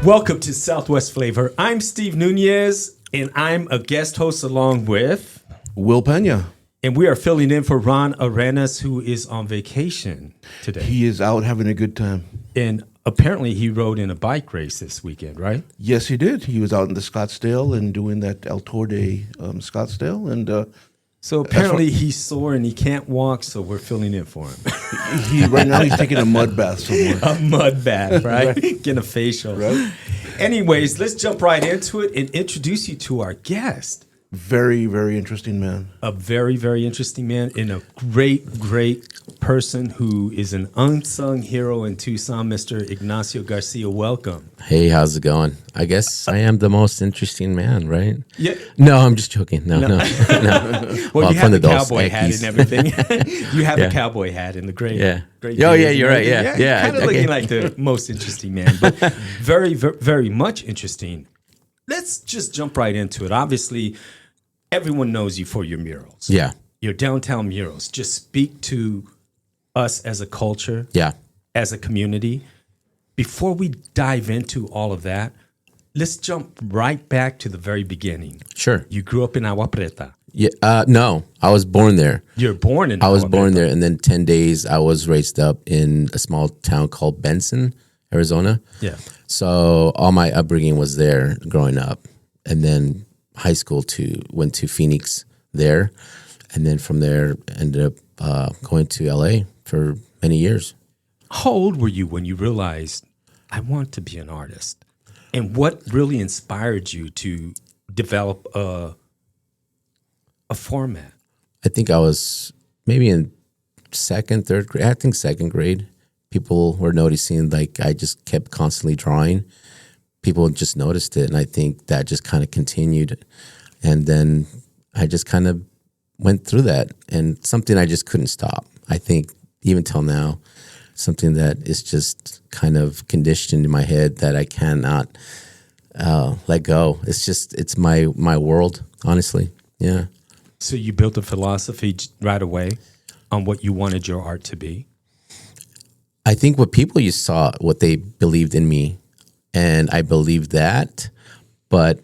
Welcome to Southwest Flavor. I'm Steve Nuñez, and I'm a guest host along with Will Peña. And we are filling in for Ron Arenas, who is on vacation today. He is out having a good time. And apparently he rode in a bike race this weekend, right? Yes, he did. He was out in the Scottsdale and doing that El Tour de Scottsdale. And so apparently he's sore and he can't walk, so we're filling in for him. Right now he's taking a mud bath somewhere. A mud bath, right? Getting a facial. Right. Anyways, let's jump right into it and introduce you to our guest. Very, very interesting man. A very, very interesting man and a great, great person who is an unsung hero in Tucson, Mr. Ignacio Garcia. Welcome. Hey, how's it going? I guess I am the most interesting man, right? Yeah. No, I'm just joking. No. Well, you have the cowboy hat and everything. You have a cowboy hat and the great. Yeah. Great oh, yeah, you're right. Yeah. Kind of looking like the most interesting man, but very, very, very much interesting. Let's just jump right into it. Obviously, everyone knows you for your murals. Yeah. Your downtown murals. Just speak to us as a culture. Yeah. As a community. Before we dive into all of that, let's jump right back to the very beginning. Sure. You grew up in Agua Prieta. Yeah. No, I was born there. You're born in I was Agua born Prieta. there, and then 10 days I was raised up in a small town called Benson, Arizona. Yeah. So all my upbringing was there growing up, and then high school went to Phoenix there, and then from there ended up going to LA for many years. How old were you when you realized I want to be an artist? And what really inspired you to develop a format? I think I was maybe in second, third grade. I think second grade. People were noticing, like, I just kept constantly drawing. People just noticed it, and I think that just kind of continued. And then I just kind of went through that, and something I just couldn't stop. I think even till now, something that is just kind of conditioned in my head that I cannot let go. It's my world, honestly. Yeah. So you built a philosophy right away on what you wanted your art to be? I think what people you saw, what they believed in me, and I believed that. But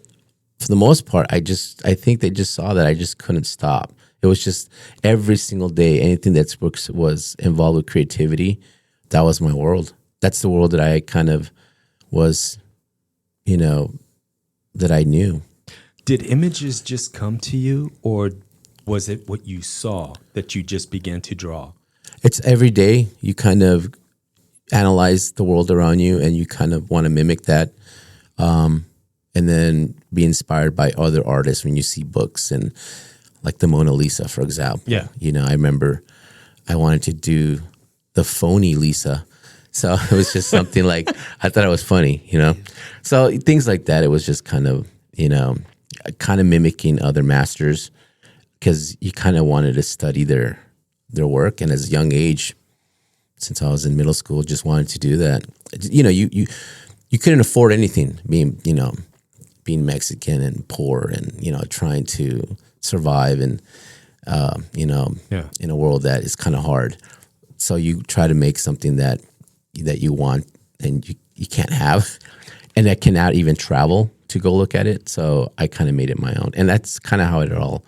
for the most part, I think they just saw that I just couldn't stop. It was just every single day, anything that was involved with creativity, that was my world. That's the world that I kind of was, that I knew. Did images just come to you, or was it what you saw that you just began to draw? It's every day you kind of analyze the world around you, and you kind of want to mimic that, and then be inspired by other artists when you see books, and like the Mona Lisa, for example. Yeah. I remember I wanted to do the phony Lisa. So it was just something like, I thought it was funny, So things like that, it was just kind of, kind of mimicking other masters, because you kind of wanted to study their work. And as a young age, since I was in middle school, just wanted to do that. You couldn't afford anything, being Mexican and poor, and trying to survive, and in a world that is kind of hard. So you try to make something that you want, and you can't have, and that cannot even travel to go look at it. So I kind of made it my own, and that's kind of how it all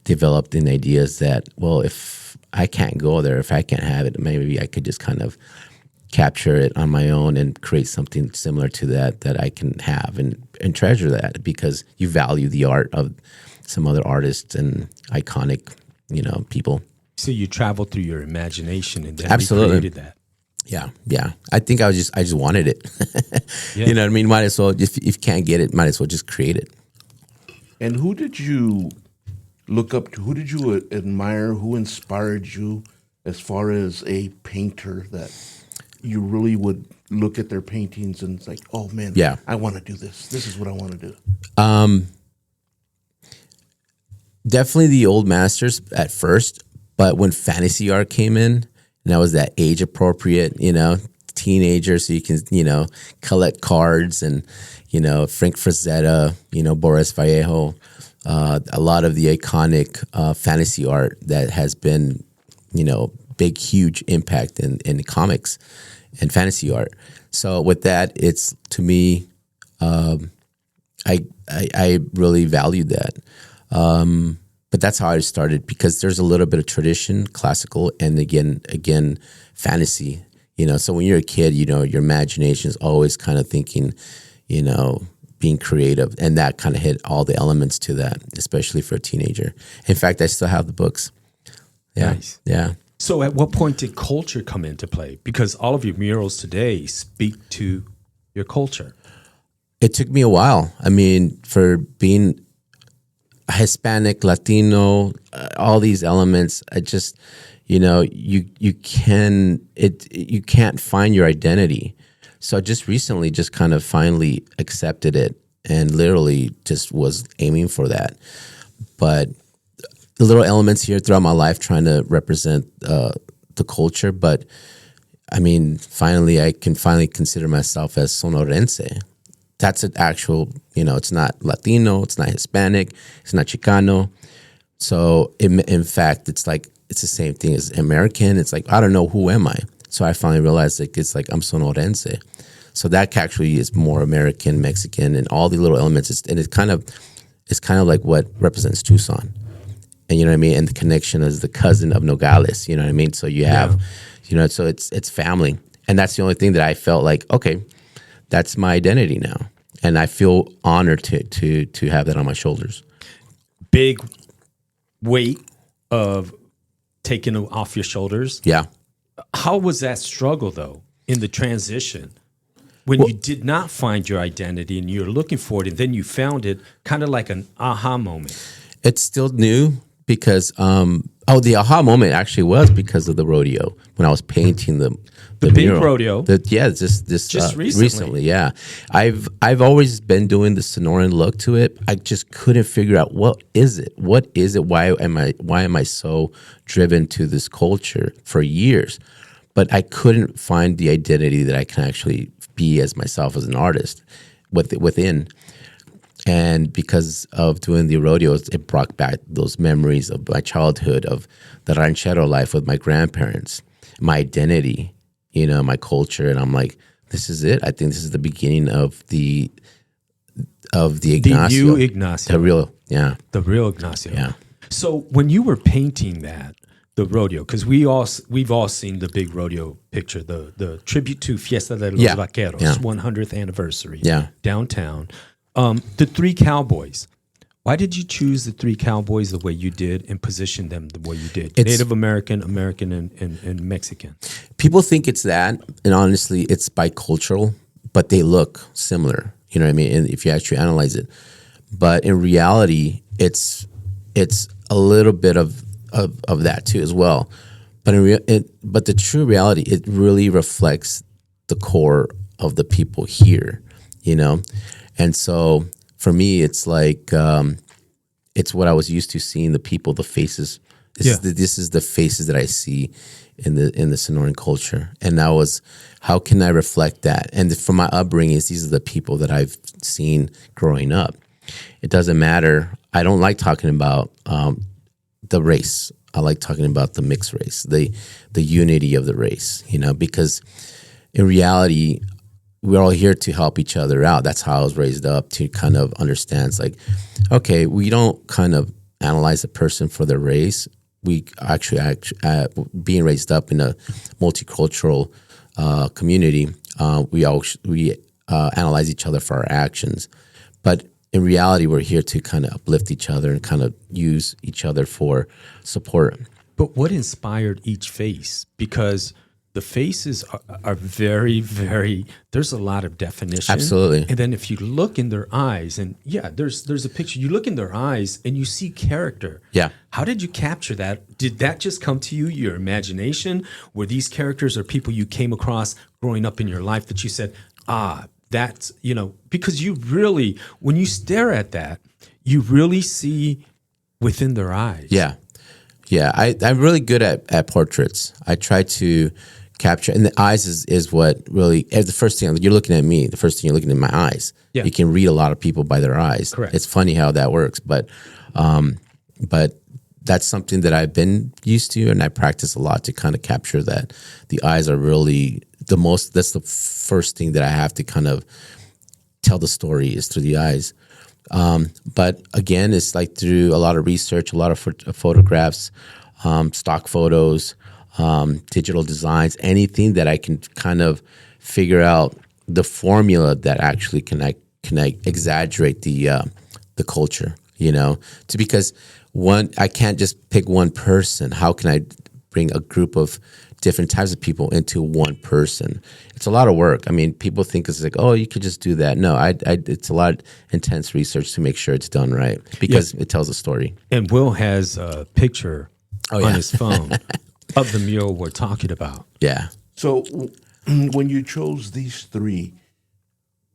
developed in ideas that, well, if I can't go there, if I can't have it, maybe I could just kind of capture it on my own and create something similar to that I can have and treasure that, because you value the art of some other artists and iconic, people. So you traveled through your imagination and then Absolutely. recreated that. Yeah. I think I just wanted it. Yeah. You know what I mean? Might as well, if you can't get it, might as well just create it. And who did you look up to? Who did you admire? Who inspired you as far as a painter that you really would look at their paintings and it's like, oh man, yeah, I want to do this. This is what I want to do. Definitely the old masters at first, but when fantasy art came in, and that was that age appropriate, teenager, so you can, collect cards, and, Frank Frazetta, Boris Vallejo, a lot of the iconic fantasy art that has been, big, huge impact in comics and fantasy art. So with that, it's to me, I really valued that. But that's how I started, because there's a little bit of tradition, classical, and again, fantasy. So when you're a kid, your imagination is always kind of thinking, being creative, and that kind of hit all the elements to that, especially for a teenager. In fact, I still have the books. Yeah. Nice. Yeah. So at what point did culture come into play? Because all of your murals today speak to your culture. It took me a while. I mean, for being Hispanic, Latino, all these elements, I just, you can't find your identity. So just recently, just kind of finally accepted it, and literally just was aiming for that. But the little elements here throughout my life, trying to represent the culture. But I mean, finally, I can finally consider myself as Sonorense. That's an actual, it's not Latino, it's not Hispanic, it's not Chicano. So in fact, it's like, it's the same thing as American. It's like, I don't know, who am I? So I finally realized it's like I'm Sonorense. So that actually is more American, Mexican, and all the little elements. It's kind of like what represents Tucson. And you know what I mean? And the connection is the cousin of Nogales, you know what I mean? So you have, so it's family. And that's the only thing that I felt like, okay, that's my identity now. And I feel honored to have that on my shoulders. Big weight of taking it off your shoulders. Yeah. How was that struggle, though, in the transition? When you did not find your identity and you're looking for it, and then you found it, kind of like an aha moment. It's still new because, the aha moment actually was because of the rodeo when I was painting the big mural. rodeo. Just recently. Yeah. I've always been doing the Sonoran look to it. I just couldn't figure out what is it? Why am I so driven to this culture for years? But I couldn't find the identity that I can actually be as myself as an artist within. And because of doing the rodeos, it brought back those memories of my childhood, of the ranchero life with my grandparents, my identity, my culture. And I'm like, this is it. I think this is the beginning of the Ignacio. The new Ignacio. The real Ignacio. Yeah. So when you were painting that, the rodeo, because we've all seen the big rodeo picture, the tribute to Fiesta de los Vaqueros, 100th anniversary, downtown. The three cowboys. Why did you choose the three cowboys the way you did and position them the way you did? Native American, and Mexican. People think it's that, and honestly, it's bicultural, but they look similar. You know what I mean? And if you actually analyze it, but in reality, it's a little bit of that too as well. But but the true reality, it really reflects the core of the people here. And so for me, it's like it's what I was used to seeing, the people, the faces. This is the faces that I see in the Sonoran culture, and that was, how can I reflect that? And from my upbringing, these are the people that I've seen growing up. It doesn't matter. I don't like talking about the race. I like talking about the mixed race, the unity of the race. Because in reality, we're all here to help each other out. That's how I was raised up, to kind of understand. It's like, okay, we don't kind of analyze a person for their race. We actually being raised up in a multicultural community, we analyze each other for our actions. But in reality, we're here to kind of uplift each other and kind of use each other for support. But what inspired each face? Because the faces are very, very, there's a lot of definition. Absolutely. And then if you look in their eyes, and there's a picture, you look in their eyes and you see character. Yeah. How did you capture that? Did that just come to you, your imagination? Were these characters or people you came across growing up in your life that you said, that's, because you really, when you stare at that, you really see within their eyes. Yeah. Yeah. I'm really good at portraits. I try to capture, and the eyes is what really, as the first thing, you're looking at me, the first thing you're looking in my eyes. Yeah. You can read a lot of people by their eyes. Correct. It's funny how that works, but that's something that I've been used to, and I practice a lot to kind of capture that. The eyes are really that's the first thing that I have to kind of tell the story is through the eyes. But again, it's like through a lot of research, a lot of photographs, stock photos, digital designs, anything that I can kind of figure out the formula that actually can exaggerate the culture, because I can't just pick one person. How can I bring a group of different types of people into one person? It's a lot of work. I mean, people think it's like, oh, you could just do that. No, it's a lot of intense research to make sure it's done right because it tells a story. And Will has a picture on his phone of the mural we're talking about. Yeah. So when you chose these three,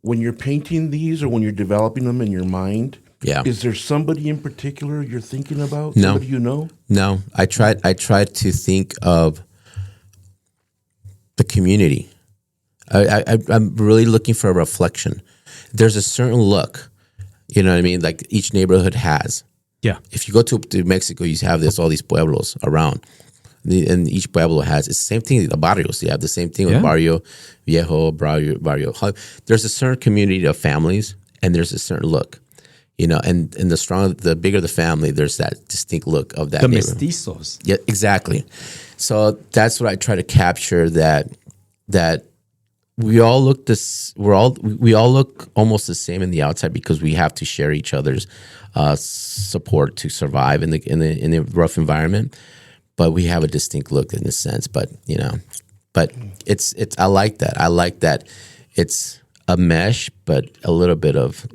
when you're painting these or when you're developing them in your mind, is there somebody in particular you're thinking about? No. Somebody you know? No. I tried to think of the community. I'm really looking for a reflection. There's a certain look, you know what I mean? Like each neighborhood has. Yeah. If you go to Mexico, you have all these pueblos around. And each pueblo has it's the same thing. The barrios, you have the same thing with Barrio Viejo, Barrio. There's a certain community of families, and there's a certain look, And the bigger the family, there's that distinct look of that. The mestizos. Yeah, exactly. So that's what I try to capture. That we all look we all look almost the same in the outside because we have to share each other's support to survive in the rough environment. But we have a distinct look in a sense. But it's I like that. I like that it's a mesh, but a little bit of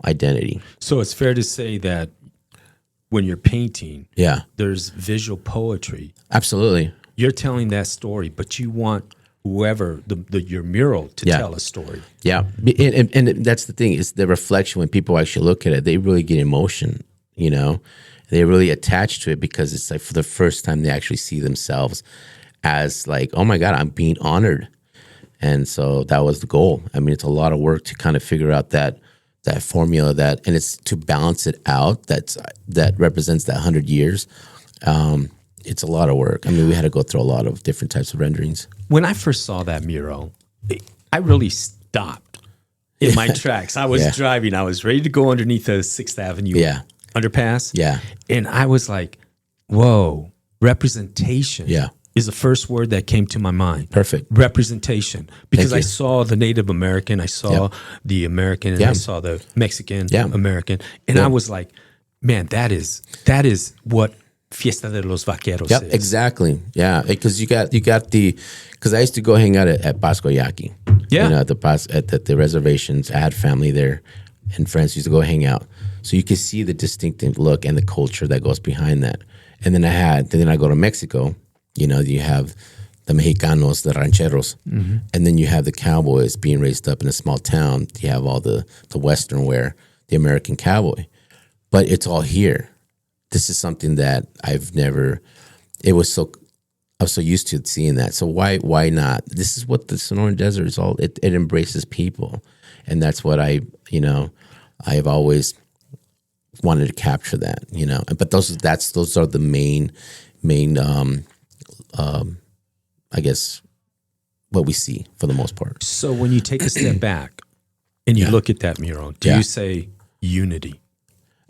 identity. So it's fair to say that when you're painting, there's visual poetry. Absolutely. You're telling that story, but you want whoever your mural to tell a story. Yeah, and that's the thing is the reflection. When people actually look at it, they really get emotion. They really attach to it because it's like for the first time they actually see themselves as like, oh my God, I'm being honored. And so that was the goal. I mean, it's a lot of work to kind of figure out that formula and it's to balance it out. That represents that 100 years. It's a lot of work. I mean, we had to go through a lot of different types of renderings. When I first saw that mural, I really stopped in my tracks. I was driving. I was ready to go underneath the 6th Avenue underpass. Yeah. And I was like, whoa, representation is the first word that came to my mind. Perfect. Representation. Because I saw the Native American, I saw the American, and I saw the Mexican American. And I was like, man, that is what Fiesta de los Vaqueros is. Exactly. Yeah. Because you got because I used to go hang out at Pasco Yaqui. Yeah. At the reservations. I had family there and friends used to go hang out. So you can see the distinctive look and the culture that goes behind that. And then I go to Mexico, you have the Mexicanos, the rancheros, and then you have the cowboys being raised up in a small town. You have all the Western wear, the American cowboy. But it's all here. This is something that I was so used to seeing that. So why not? This is what the Sonoran Desert is all, it embraces people. And that's what I've always wanted to capture that, But those are the main I guess what we see for the most part. So when you take a step back and you look at that mural, do you say unity?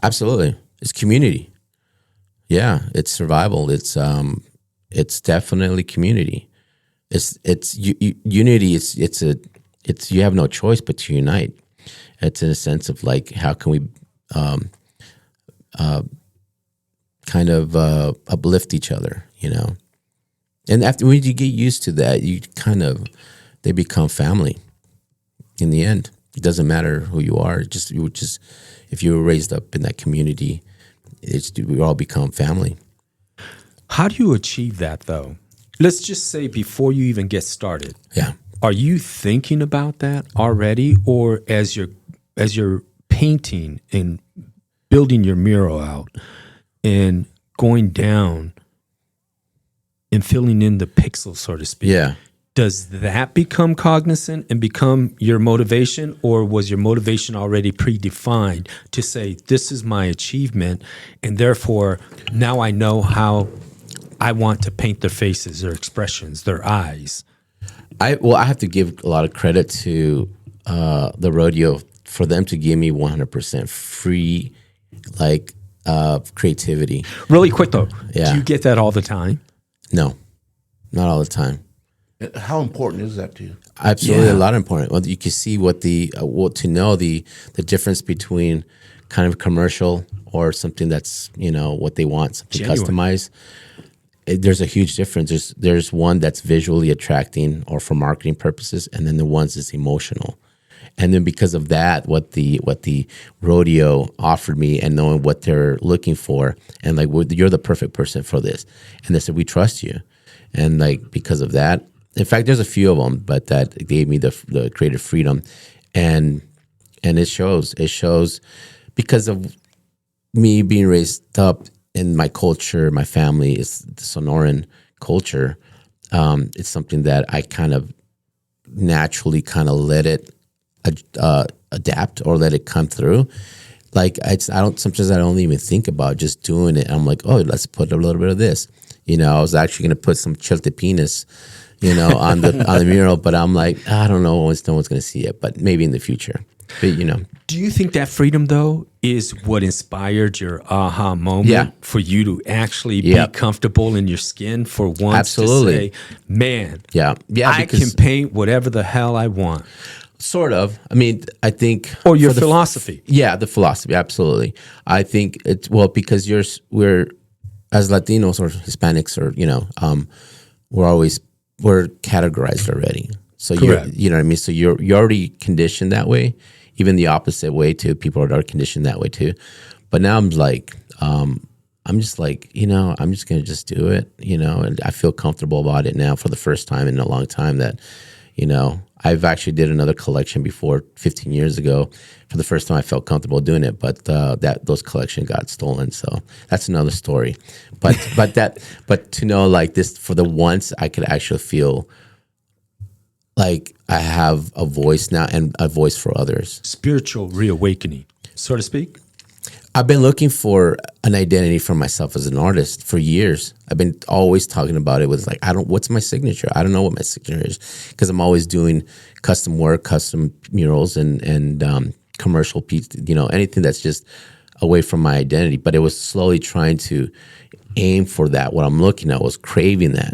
Absolutely. It's community. Yeah, it's survival. It's definitely community. It's unity. It's you have no choice but to unite. It's in a sense of like, how can we kind of uplift each other, And when you get used to that, they become family. In the end, it doesn't matter who you are. If you were raised up in that community, we all become family. How do you achieve that, though? Let's just say before you even get started. Yeah. Are you thinking about that already, or as you're painting and building your mural out and going down and filling in the pixels, so to speak? Yeah. Does that become cognizant and become your motivation, or was your motivation already predefined to say, this is my achievement, and therefore now I know how I want to paint their faces, their expressions, their eyes? I have to give a lot of credit to the rodeo for them to give me 100% free, like, creativity. Really quick though, Yeah. do you get that all the time? No, not all the time. How important is that to you? Absolutely, a lot important. Well, you can see what to know the difference between kind of commercial or something that's what they want, something Genuine. customized. There's a huge difference. There's one that's visually attracting or for marketing purposes, and then the ones that's emotional. And then because of that, what the rodeo offered me, and knowing what they're looking for, and like, well, you're the perfect person for this, and they said, we trust you, and like, because of that. In fact, there's a few of them, but that gave me the creative freedom, and it shows. It shows because of me being raised up in my culture. My family is the Sonoran culture. It's something that I kind of naturally kind of let it adapt or let it come through. Like sometimes I don't even think about just doing it. I'm like, oh, let's put a little bit of this. I was actually going to put some chiltepenis on the mural, but I'm like, I don't know, no one's going to see it, but maybe in the future. But, Do you think that freedom though is what inspired your aha moment for you to actually be comfortable in your skin for once? Absolutely. To say, man, I because can paint whatever the hell I want. Sort of. I mean, I think, or your philosophy. The philosophy. Absolutely. I think it's because we're as Latinos or Hispanics or we're categorized already. So Correct. you know what I mean? So you're already conditioned that way, even the opposite way too. People are conditioned that way too. But now I'm like, I'm just like, I'm just going to just do it, and I feel comfortable about it now for the first time in a long time that, I've actually did another collection before 15 years ago. For the first time I felt comfortable doing it, but those collections got stolen. So that's another story. But to know like this, for the once I could actually feel like I have a voice now and a voice for others. Spiritual reawakening, so to speak. I've been looking for an identity for myself as an artist for years. I've been always talking about it with like, what's my signature? I don't know what my signature is, because I'm always doing custom work, custom murals and commercial pieces, anything that's just away from my identity. But it was slowly trying to aim for that. What I'm looking at was craving that.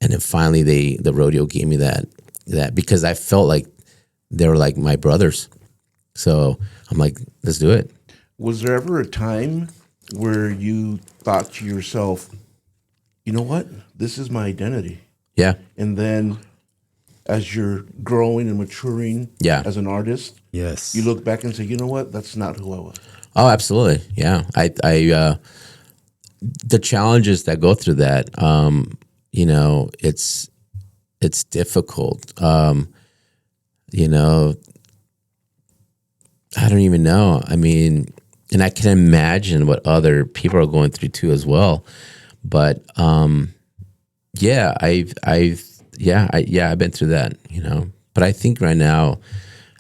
And then finally the rodeo gave me that because I felt like they were like my brothers. So I'm like, let's do it. Was there ever a time where you thought to yourself, you know what, this is my identity? Yeah. And then as you're growing and maturing as an artist, yes, you look back and say, you know what, that's not who I was. Oh, absolutely. Yeah. I the challenges that go through that, it's difficult. I don't even know. I mean, and I can imagine what other people are going through too as well. But I've been through that, But I think right now,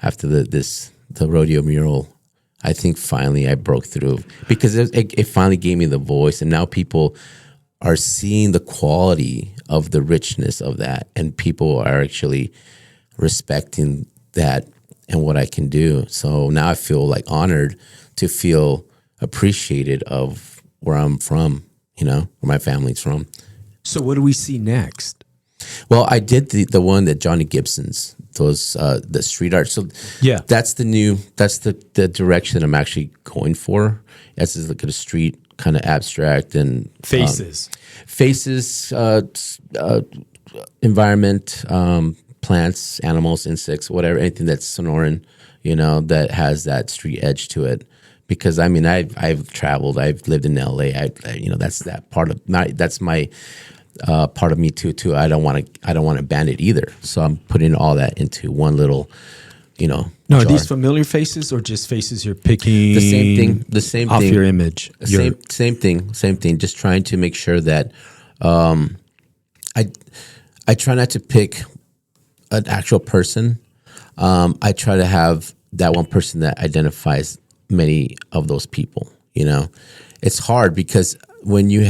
after the rodeo mural, I think finally I broke through, because it finally gave me the voice, and now people are seeing the quality of the richness of that, and people are actually respecting that and what I can do. So now I feel like honored to feel appreciated of where I'm from, where my family's from. So what do we see next? Well, I did the one that Johnny Gibson's, those the street art. So that's the direction I'm actually going for. As is like a street kind of abstract and faces, environment, plants, animals, insects, whatever, anything that's Sonoran, that has that street edge to it. Because I mean, I've traveled, I've lived in LA. That's that part of my part of me too. I don't want to abandon it either. So I'm putting all that into one little, No, are these familiar faces or just faces you're picking? The same thing. The same off thing. Your image. Same thing. Just trying to make sure that I try not to pick an actual person. I try to have that one person that identifies many of those people. It's hard because when you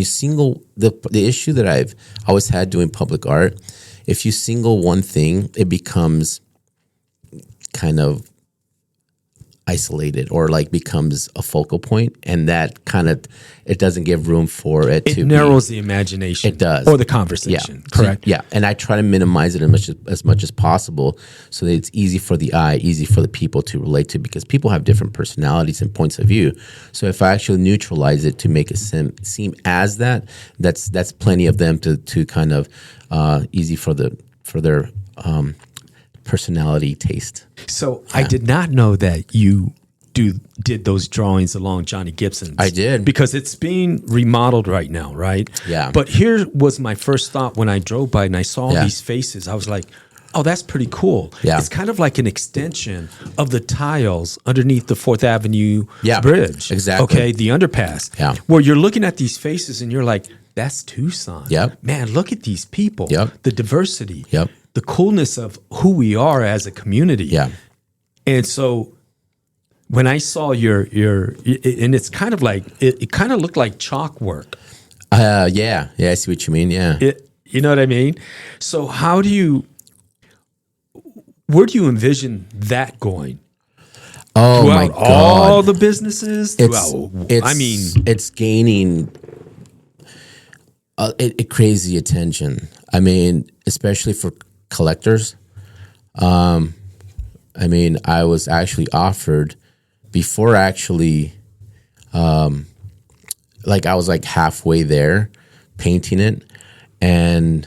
single the issue that I've always had doing public art if you single one thing, it becomes kind of isolated or like becomes a focal point, and that kind of it doesn't give room for it to narrows the imagination. It does. Or the conversation. Correct. So, and I try to minimize it as much as possible so that it's easy for the eye, easy for the people to relate to, because people have different personalities and points of view. So if I actually neutralize it to make it seem as that's plenty of them to kind of easy for their personality taste. So I did not know that you did those drawings along Johnny Gibson's. I did. Because it's being remodeled right now, right? Yeah. But here was my first thought when I drove by and I saw these faces. I was like, oh, that's pretty cool. Yeah. It's kind of like an extension of the tiles underneath the 4th Avenue Bridge. Exactly. Okay, the underpass. Yeah. Where you're looking at these faces and you're like, that's Tucson. Yep. Man, look at these people. Yep. The diversity. Yep. The coolness of who we are as a community. Yeah. And so when I saw your and it's kind of like it kind of looked like chalk work. I see what you mean. Yeah. You know what I mean? So where do you envision that going? Oh Throughout my God. all the businesses? It's gaining a crazy attention. I mean, especially for collectors. I was actually offered before actually, I was like halfway there painting it, and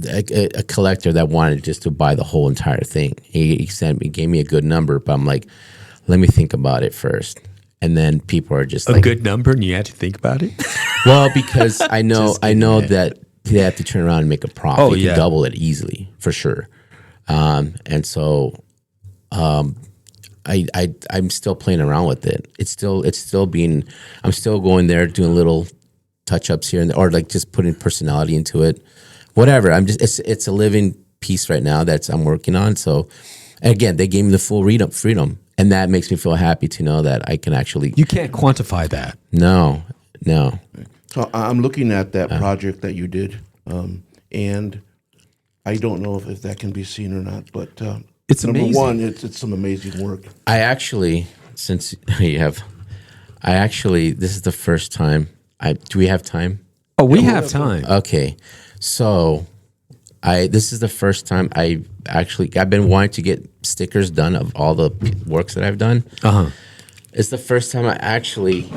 a collector that wanted just to buy the whole entire thing. He gave me a good number, but I'm like, let me think about it first. And then people are just a good number, and you had to think about it. Well, because I know that they have to turn around and make a profit. Oh, You can double it easily for sure. And so, I'm still playing around with it. I'm still going there doing little touch ups here and there, or like just putting personality into it. Whatever. It's a living piece right now I'm working on. So, again, they gave me the full freedom, and that makes me feel happy to know that I can actually. You can't quantify that. No. So I'm looking at that project that you did, and I don't know if that can be seen or not, but it's number amazing. one, it's some amazing work. I actually, since you have, this is the first time. Do we have time? Oh, we have time. Okay, so this is the first time I've been wanting to get stickers done of all the works that I've done. It's the first time I actually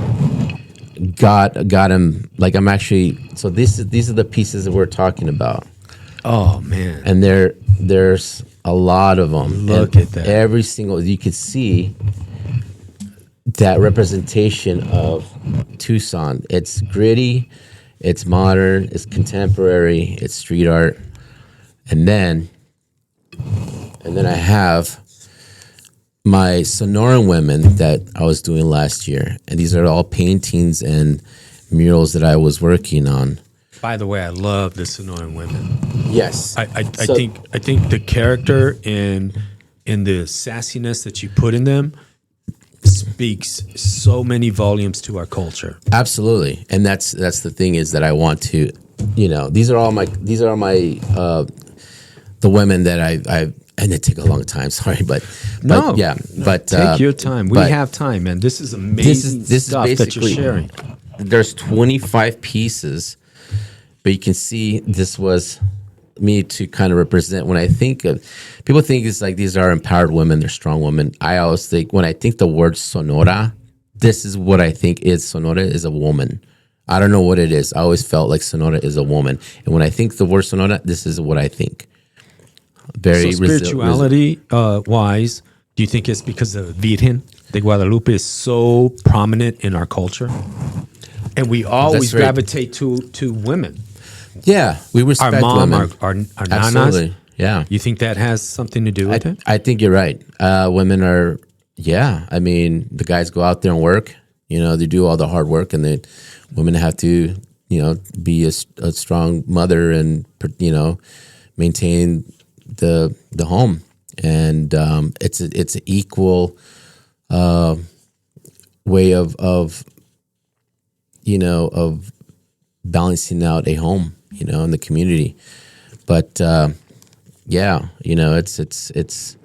got him. Like I'm actually. So these are the pieces that we're talking about. Oh man! And there's a lot of them. Look at that. Every single, you could see that representation of Tucson. It's gritty, it's modern, it's contemporary, it's street art. And then I have my Sonoran women that I was doing last year. And these are all paintings and murals that I was working on. By the way, I love the Sonoran women. Yes. I think the character and the sassiness that you put in them speaks so many volumes to our culture. Absolutely. And that's the thing is that I want to, these are my the women that I've and it took a long time, sorry, but take your time. We have time, man. This is amazing stuff that you're sharing. There's 25 pieces. But you can see this was me to kind of represent when I think of people think it's like these are empowered women, they're strong women. I always think when I think the word Sonora, this is what I think is Sonora is a woman. I don't know what it is. I always felt like Sonora is a woman. And when I think the word Sonora, this is what I think. Very spirituality wise, do you think it's because the Virgen de Guadalupe is so prominent in our culture? And we always gravitate to women. Yeah, we respect our mom, women. Our Absolutely. nanas. Yeah. You think that has something to do with it? I think you're right. Women are, I mean, the guys go out there and work. They do all the hard work, and women have to, be a strong mother and, maintain the home. And it's an equal way of balancing out a home, in the community. But yeah, it's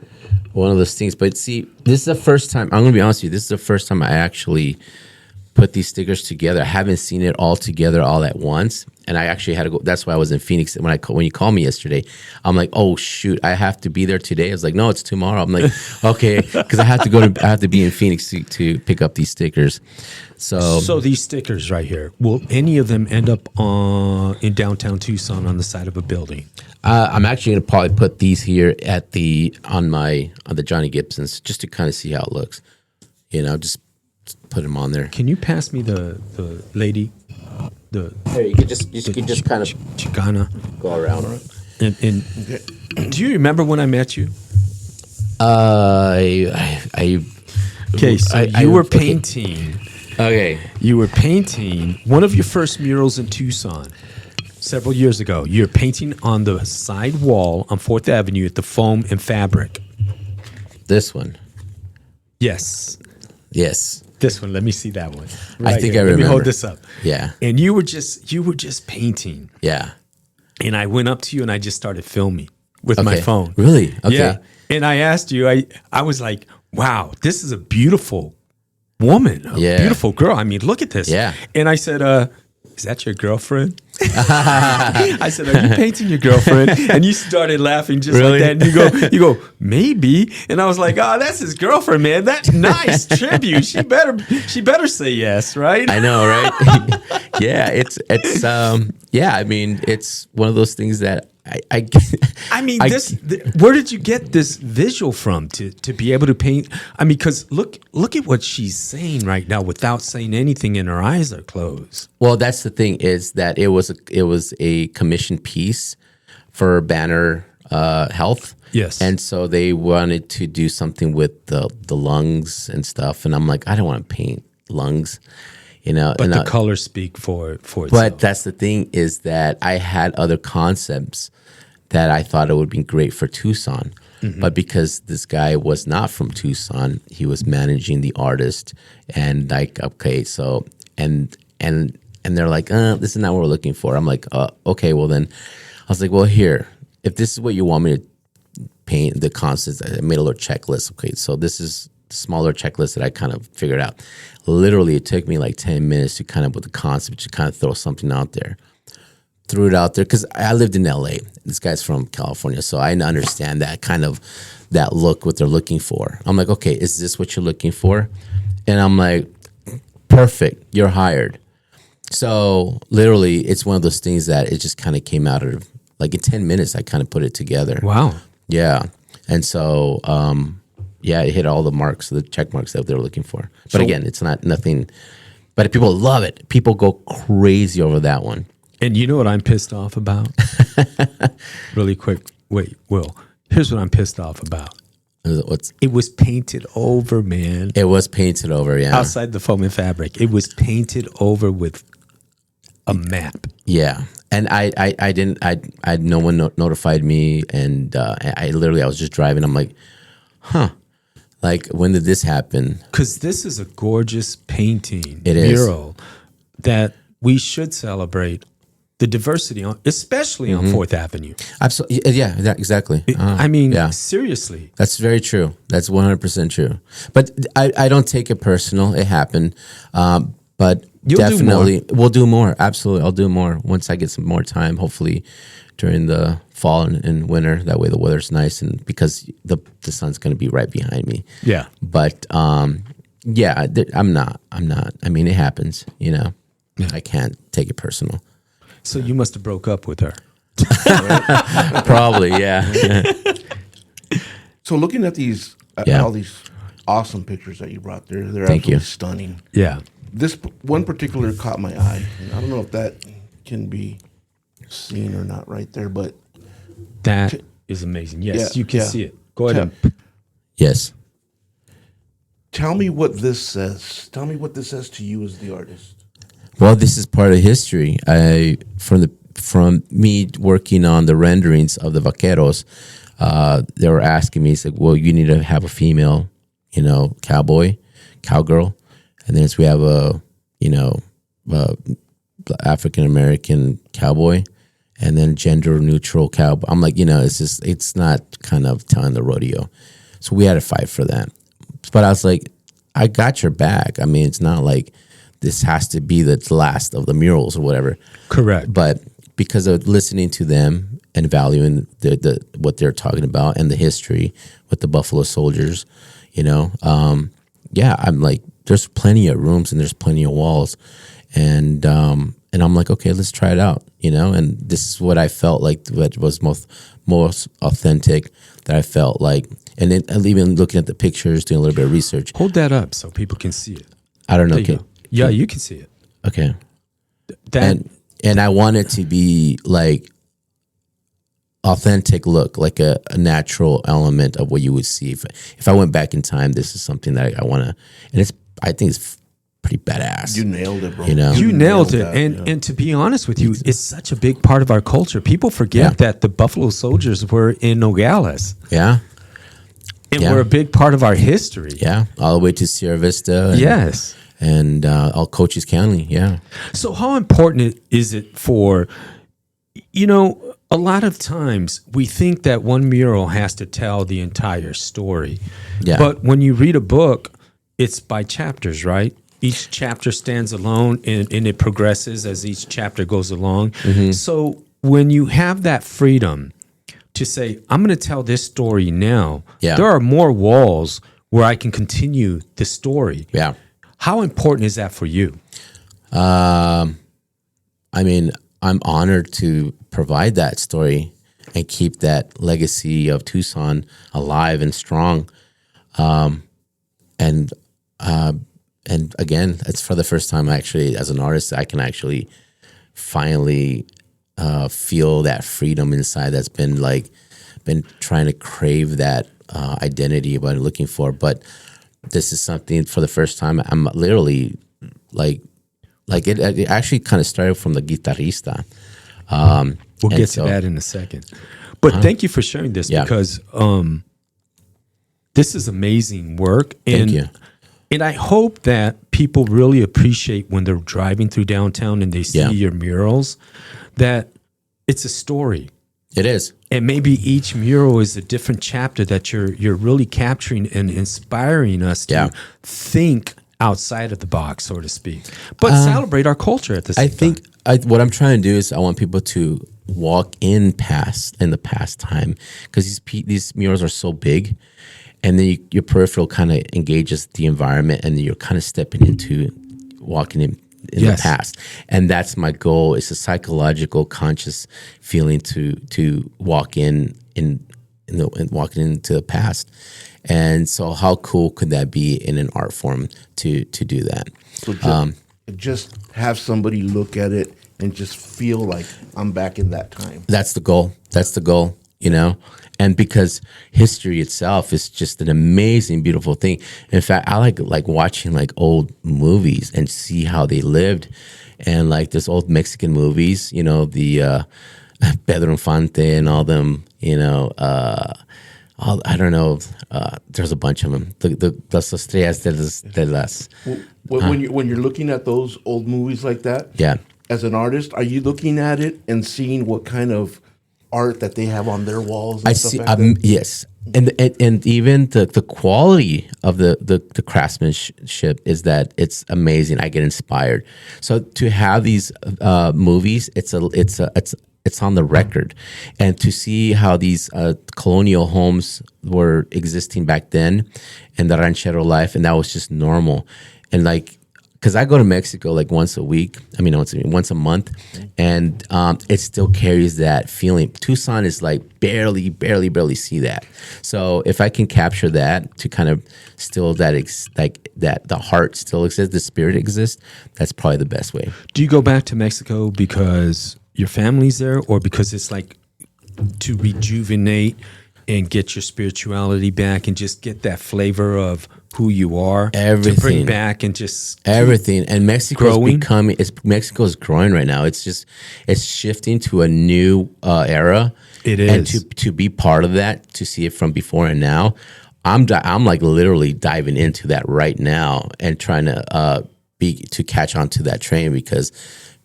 one of those things. But see, this is the first time. I'm gonna be honest with you. This is the first time I actually put these stickers together. I haven't seen it all together all at once, and I actually had to go. That's why I was in Phoenix when you called me yesterday. I'm like, oh shoot, I have to be there today. I was like, no, it's tomorrow. I'm like, okay, because I have to be in Phoenix to pick up these stickers. So these stickers right here, will any of them end up in downtown Tucson on the side of a building? I'm actually gonna probably put these here on the Johnny Gibsons just to kind of see how it looks. Just put them on there. Can you pass me the lady? There, you could just kind of Chicana. go around. And do you remember when I met you? Okay, so you were painting. Okay. You were painting one of your first murals in Tucson several years ago. You're painting on the side wall on 4th Avenue at the Foam and Fabric. This one. Yes. Yes. This one. Let me see that one. I think I remember. Let me hold this up. Yeah. And you were just painting. Yeah. And I went up to you and I just started filming with my phone. Really? Okay. Yeah. And I asked you, I was like, wow, this is a beautiful woman, a beautiful girl. I mean, look at this. Yeah. And I said, is that your girlfriend? I said, are you painting your girlfriend? And you started laughing just like that. And you go, maybe. And I was like, oh, that's his girlfriend, man. That's nice tribute. She better say yes, right? I know, right? Yeah, it's I mean, it's one of those things that where did you get this visual from to be able to paint? I mean, because look at what she's saying right now without saying anything, and her eyes are closed. Well, that's the thing, is that it was a commissioned piece for Banner Health. Yes. And so they wanted to do something with the lungs and stuff, and I'm like, I don't want to paint lungs. But the colors speak for itself. But that's the thing, is that I had other concepts that I thought it would be great for Tucson. Mm-hmm. But because this guy was not from Tucson, he was managing the artist, and like, okay, so and they're like, this is not what we're looking for. I'm like, okay, well then, I was like, well, here, if this is what you want me to paint, the concepts, I made a little checklist. Okay, so this is smaller checklist that I kind of figured out. Literally, it took me like 10 minutes to kind of, with the concept, to kind of throw something out there. Threw it out there because I lived in LA. This guy's from California, so I understand that kind of, that look, what they're looking for. I'm like, okay, is this what you're looking for? And I'm like, perfect, you're hired. So literally, it's one of those things that it just kind of came out of, like in 10 minutes, I kind of put it together. Wow. Yeah. And so, it hit all the marks, the check marks that they were looking for. But again, it's not nothing, but people love it. People go crazy over that one. And you know what I'm pissed off about? Really quick. Wait, Will. Here's what I'm pissed off about. It was painted over, man. It was painted over, yeah. Outside the Foam and Fabric. It was painted over with a map. Yeah. And no one notified me. And I was just driving. I'm like, like, when did this happen? Because this is a gorgeous painting, mural, that we should celebrate the diversity on, especially on 4th Avenue. Absolutely. Yeah, exactly. Seriously. That's very true. That's 100% true. But I don't take it personal. It happened. But we'll do more. Absolutely. I'll do more once I get some more time, hopefully during the fall and winter. That way the weather's nice, and because the sun's going to be right behind me. Yeah. But I'm not. I mean, it happens, I can't take it personal. So you must have broke up with her. Probably, yeah. So looking at these, all these awesome pictures that you brought there, they're Thank absolutely you. stunning. Yeah. This one particular caught my eye. And I don't know if that can be seen or not right there, but that is amazing. Yes, you can see it. Go ahead. Yes. Tell me what this says. Tell me what this says to you as the artist. Well, this is part of history. From me working on the renderings of the vaqueros, they were asking me, like, well, you need to have a female, cowgirl. And then we have a African American cowboy. and then gender neutral cowboy. I'm like, it's not kind of telling the rodeo. So we had to fight for that. But I was like, I got your back. I mean, it's not like this has to be the last of the murals or whatever. Correct. But because of listening to them and valuing the what they're talking about and the history with the Buffalo Soldiers, I'm like, there's plenty of rooms and there's plenty of walls, and I'm like, okay, let's try it out, and this is what I felt like what was most authentic that I felt like, and then even looking at the pictures, doing a little bit of research. Hold that up so people can see it. I don't know. You can see it. Okay. And I want it to be like authentic look, like a natural element of what you would see if I went back in time. This is something that I want to, and I think it's pretty badass. You nailed it, bro. You nailed it. And to be honest with you, it's such a big part of our culture. People forget that the Buffalo Soldiers were in Nogales. Yeah. And we're a big part of our history. Yeah. All the way to Sierra Vista. Yes. And all Cochise County. Yeah. So how important is it for, a lot of times we think that one mural has to tell the entire story. Yeah. But when you read a book, it's by chapters, right? Each chapter stands alone and it progresses as each chapter goes along. Mm-hmm. So when you have that freedom to say, I'm going to tell this story now, there are more walls where I can continue the story. Yeah. How important is that for you? I mean, I'm honored to provide that story and keep that legacy of Tucson alive and strong. And again, it's for the first time actually as an artist, I can actually finally feel that freedom inside that's been trying to crave that identity I've been looking for. But this is something for the first time I'm literally it actually kind of started from the guitarrista. We'll get to that in a second. But thank you for sharing this because this is amazing work. And, thank you. And I hope that people really appreciate when they're driving through downtown and they see your murals, that it's a story. It is. And maybe each mural is a different chapter that you're really capturing and inspiring us to think outside of the box, so to speak, but celebrate our culture at the same time. I think what I'm trying to do is I want people to walk in the past time, because these murals are so big, and then your peripheral kind of engages the environment, and then you're kind of stepping into walking in the past. And that's my goal. It's a psychological, conscious feeling to walk in walking into the past. And so how cool could that be in an art form to do that? So just have somebody look at it and just feel like I'm back in that time. That's the goal. And because history itself is just an amazing, beautiful thing. In fact, I like watching old movies and see how they lived. And there's old Mexican movies, the Pedro Infante and all them, I don't know. There's a bunch of them. The Las Estrellas de las. When you're looking at those old movies like that, as an artist, are you looking at it and seeing what kind of art that they have on their walls? And stuff like that? Yes, and even the quality of the craftsmanship is that it's amazing. I get inspired. So to have these movies, it's on the record, and to see how these colonial homes were existing back then, and the ranchero life, and that was just normal. And because I go to Mexico once a month, and it still carries that feeling. Tucson is barely see that. So if I can capture that to kind of still that the heart still exists, the spirit exists, that's probably the best way. Do you go back to Mexico because your family's there, or because it's to rejuvenate and get your spirituality back and just get that flavor of who you are? Everything. To bring back and just everything. And Mexico's Mexico's growing right now. It's shifting to a new era. It is. And to be part of that, to see it from before and now, I'm literally diving into that right now and trying to catch on to that train, because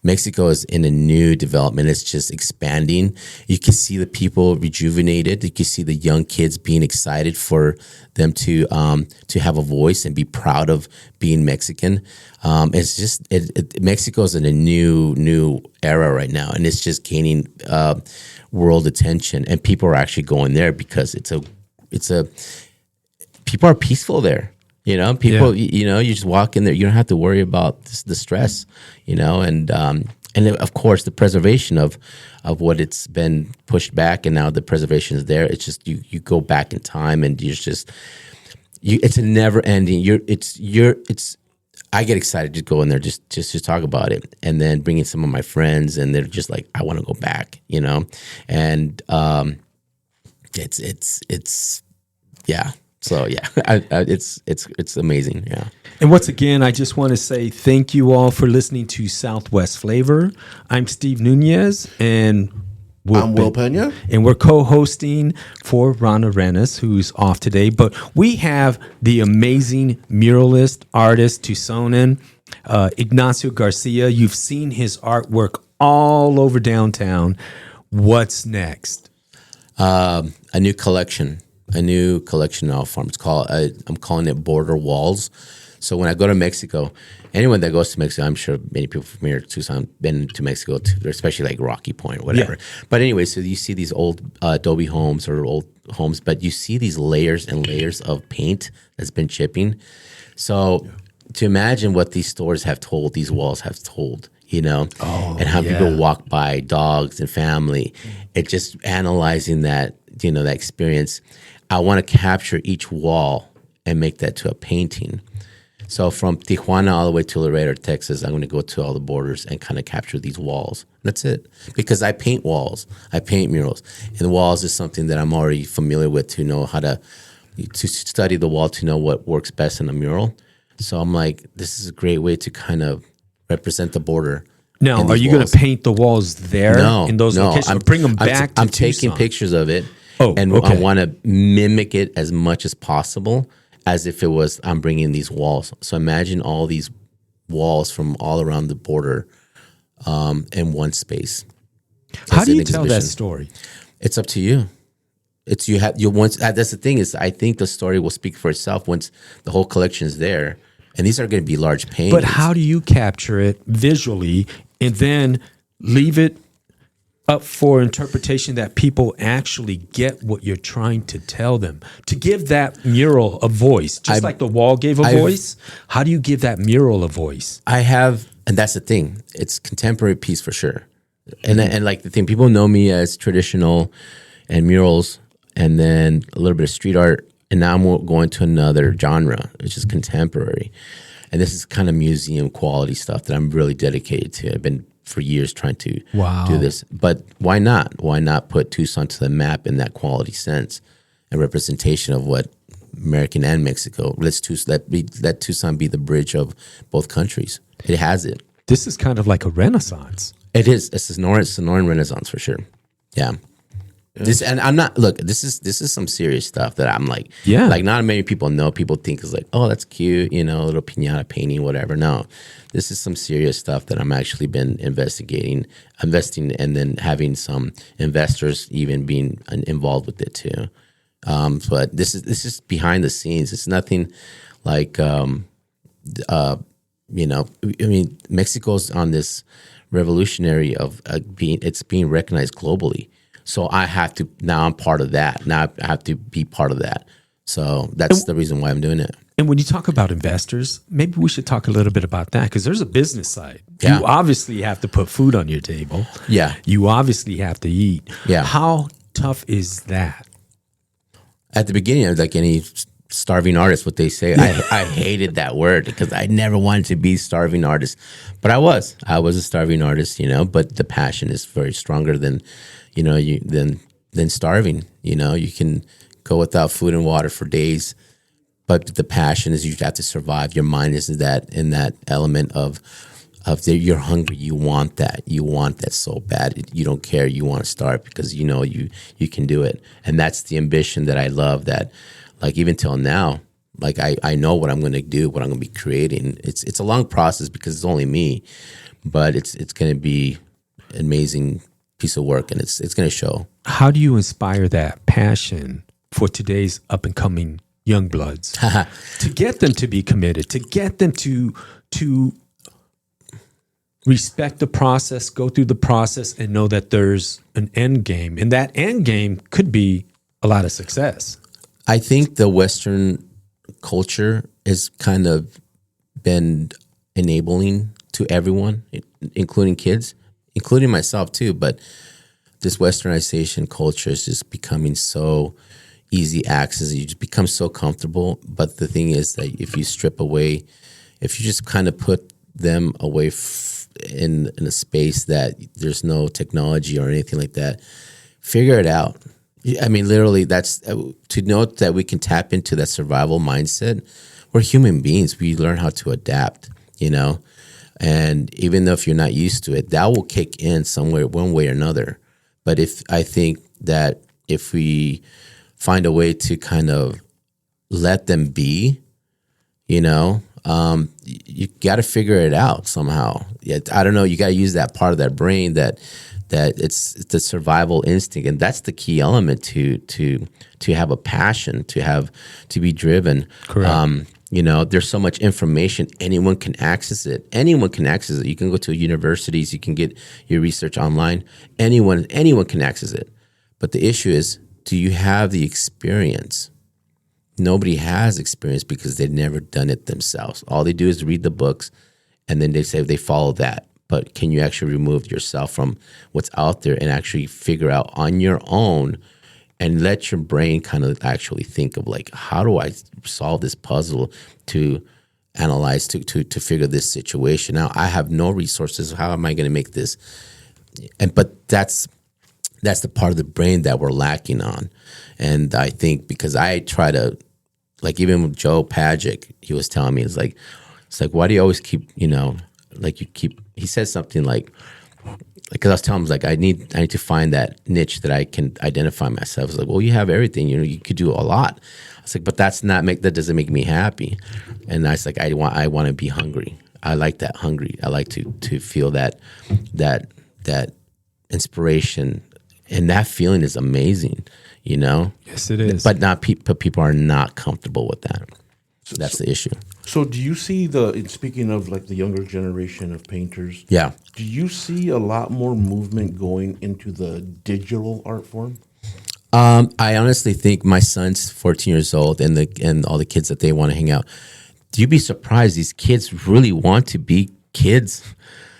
Mexico is in a new development. It's just expanding. You can see the people rejuvenated. You can see the young kids being excited for them to have a voice and be proud of being Mexican. It's just Mexico is in a new era right now, and it's just gaining world attention. And people are actually going there because people are peaceful there. People, you just walk in there. You don't have to worry about the stress, and of course the preservation of what it's been pushed back, and now the preservation is there. It's just you go back in time, and it's a never ending. I get excited to go in there just to talk about it, and then bring in some of my friends, and they're just like, I want to go back, and it's yeah. So yeah, it's amazing. Yeah. And once again, I just want to say thank you all for listening to Southwest Flavor. I'm Steve Nuñez, and I'm Will Peña, and we're co-hosting for Ron Arenas, who's off today. But we have the amazing muralist, artist, Tucsonan, Ignacio Garcia. You've seen his artwork all over downtown. What's next? A new collection. Now from I'm calling it Border Walls. So when I go to Mexico, anyone that goes to Mexico, I'm sure many people from here to Tucson been to Mexico, especially like Rocky Point, whatever. Yeah. But anyway, so you see these old adobe homes or old homes, but you see these layers and layers of paint that's been chipping. So to imagine what these stores have told, these walls have told, and how people walk by, dogs and family, it just analyzing that, that experience. I want to capture each wall and make that to a painting. So from Tijuana all the way to Laredo, Texas, I'm going to go to all the borders and kind of capture these walls. That's it. Because I paint walls. I paint murals. And walls is something that I'm already familiar with, to know how to study the wall, to know what works best in a mural. So I'm like, this is a great way to kind of represent the border. Now, are you going to paint the walls there in those locations? Or bring them back to I'm Tucson? Taking pictures of it. And I want to mimic it as much as possible, as if it was I'm bringing these walls. So imagine all these walls from all around the border in one space. How do you tell that story? It's up to you. That's the thing is, I think the story will speak for itself once the whole collection is there. And these are going to be large paintings. But how do you capture it visually and then leave it up for interpretation that people actually get what you're trying to tell them? To give that mural a voice, just like the wall gave a voice, how do you give that mural a voice? And that's the thing. It's contemporary piece for sure. And like the thing, people know me as traditional and murals, and then a little bit of street art. And now I'm going to another genre, which is contemporary. And this is kind of museum quality stuff that I'm really dedicated to. I've been for years trying to do this. But why not? Why not put Tucson to the map in that quality sense and representation of what American and Mexico, let Tucson be the bridge of both countries. It has it. This is kind of like a renaissance. It is. It's a Sonoran renaissance for sure. Yeah. This is some serious stuff that I'm like, like not many people know. People think it's like, oh, that's cute, a little piñata painting, whatever. No, this is some serious stuff that I'm actually been investing, and then having some investors even being involved with it too. But this is behind the scenes. It's nothing like, Mexico's on this revolutionary of being recognized globally. So now I'm part of that. Now I have to be part of that. So that's the reason why I'm doing it. And when you talk about investors, maybe we should talk a little bit about that, because there's a business side. Yeah. You obviously have to put food on your table. Yeah. You obviously have to eat. Yeah. How tough is that? At the beginning, I was like any starving artist, what they say. I hated that word because I never wanted to be starving artist. But I was a starving artist, but the passion is very stronger than starving. You can go without food and water for days, but the passion is you have to survive. Your mind is in that element of you're hungry. You want that so bad. You don't care. You want to start because you can do it. And that's the ambition that I love, that like even till now, Like I know what I'm going to do, what I'm going to be creating. It's a long process because it's only me, but it's going to be an amazing piece of work, and it's going to show. How do you inspire that passion for today's up and coming young bloods to get them to be committed, to get them to respect the process, go through the process, and know that there's an end game, and that end game could be a lot of success? I think the Western culture has kind of been enabling to everyone, including kids, including myself too. But this Westernization culture is just becoming so easy access. You just become so comfortable. But the thing is that if you strip away, if you just kind of put them away in a space that there's no technology or anything like that, figure it out. I mean, literally, that's to know that we can tap into that survival mindset. We're human beings. We learn how to adapt, you know? And even though if you're not used to it, that will kick in somewhere, one way or another. But I think that if we find a way to kind of let them be, you know, you got to figure it out somehow. I don't know. You got to use that part of that brain that it's the survival instinct, and that's the key element to have a passion, to be driven. Correct. You know, there's so much information. Anyone can access it. Anyone can access it. You can go to universities. You can get your research online. Anyone can access it. But the issue is, do you have the experience? Nobody has experience because they've never done it themselves. All they do is read the books, and then they say they follow that. But can you actually remove yourself from what's out there and actually figure out on your own and let your brain kind of actually think of like, how do I solve this puzzle to analyze, to figure this situation out? I have no resources. How am I going to make this? But that's the part of the brain that we're lacking on. And I think because I try to, like even with Joe Pagic, he was telling me, it's like, why do you always keep, you know, like he said something like, because I was telling him, like, I need to find that niche that I can identify myself. I was like, well, you have everything, you know, you could do a lot. I was like, but that doesn't make me happy. And I was like, I want to be hungry. I like that hungry. I like to feel that inspiration, and that feeling is amazing, you know? Yes, it is. But people are not comfortable with that. That's the issue. So do you see speaking of like the younger generation of painters, Yeah. do you see a lot more movement going into the digital art form? I honestly think my son's 14 years old, and all the kids that they want to hang out. You'd be surprised. These kids really want to be kids.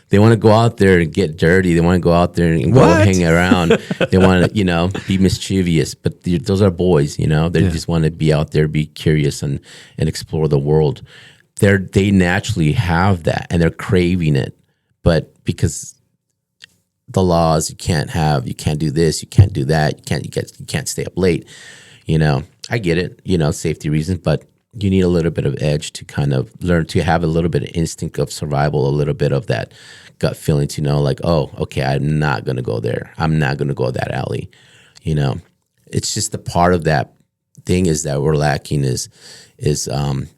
They want to go out there and get dirty. They want to go out there and go hang around. They want to, you know, be mischievous. But those are boys, you know. They just want to be out there, be curious, and explore the world. They naturally have that, and they're craving it. But because the laws, you can't do this, you can't do that, you can't stay up late. You know, I get it. You know, safety reasons, but you need a little bit of edge to kind of learn to have a little bit of instinct of survival, a little bit of that gut feeling to know like, oh, okay, I'm not going to go there. I'm not going to go that alley. You know, it's just a part of that thing is that we're lacking is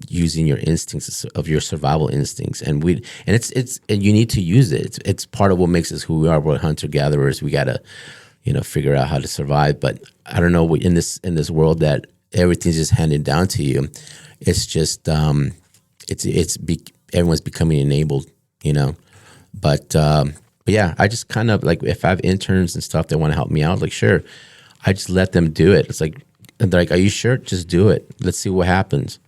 using your instincts of your survival instincts. And it's you need to use it. It's part of what makes us who we are. We're hunter gatherers. We got to, you know, figure out how to survive. But I don't know, in this world that everything's just handed down to you. It's just everyone's becoming enabled, you know. But yeah, I just kind of like if I have interns and stuff that want to help me out, like sure, I just let them do it. It's like they're like, are you sure? Just do it. Let's see what happens.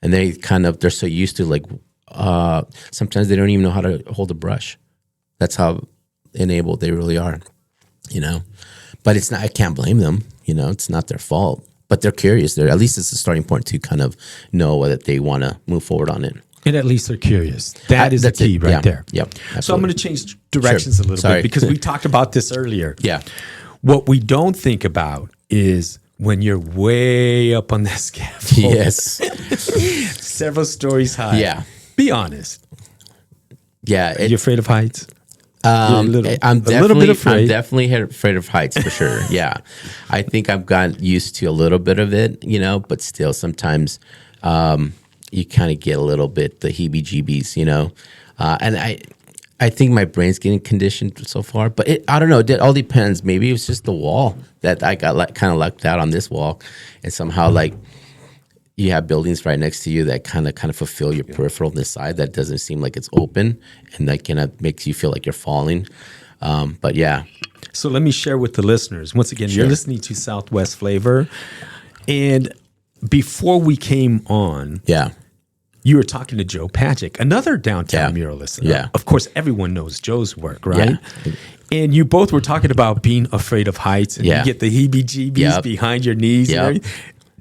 And they're so used to like sometimes they don't even know how to hold a brush. That's how enabled they really are, you know. But it's not. I can't blame them. You know, it's not their fault. But they're curious. At least it's a starting point to kind of know whether they want to move forward on it. And at least they're curious. That is the key right there. Yeah. So I'm going to change directions a little bit because we talked about this earlier. Yeah. What we don't think about is when you're way up on that scaffold. Yes. Several stories high. Yeah. Be honest. Yeah. Are you afraid of heights? I'm definitely afraid of heights for sure. Yeah. I think I've gotten used to a little bit of it, you know, but still sometimes you kind of get a little bit the heebie-jeebies, and I think my brain's getting conditioned so far, but I don't know. It all depends. Maybe it was just the wall that I got kind of lucked out on this wall, and somehow like you have buildings right next to you that kind of fulfill your peripheral on this side that doesn't seem like it's open, and that kind of makes you feel like you're falling. But yeah. So let me share with the listeners. Once again, you're listening to Southwest Flavor, and before we came on, you were talking to Joe Pagic, another downtown muralist. Yeah. Of course, everyone knows Joe's work, right? Yeah. And you both were talking about being afraid of heights, and you get the heebie-jeebies behind your knees and everything.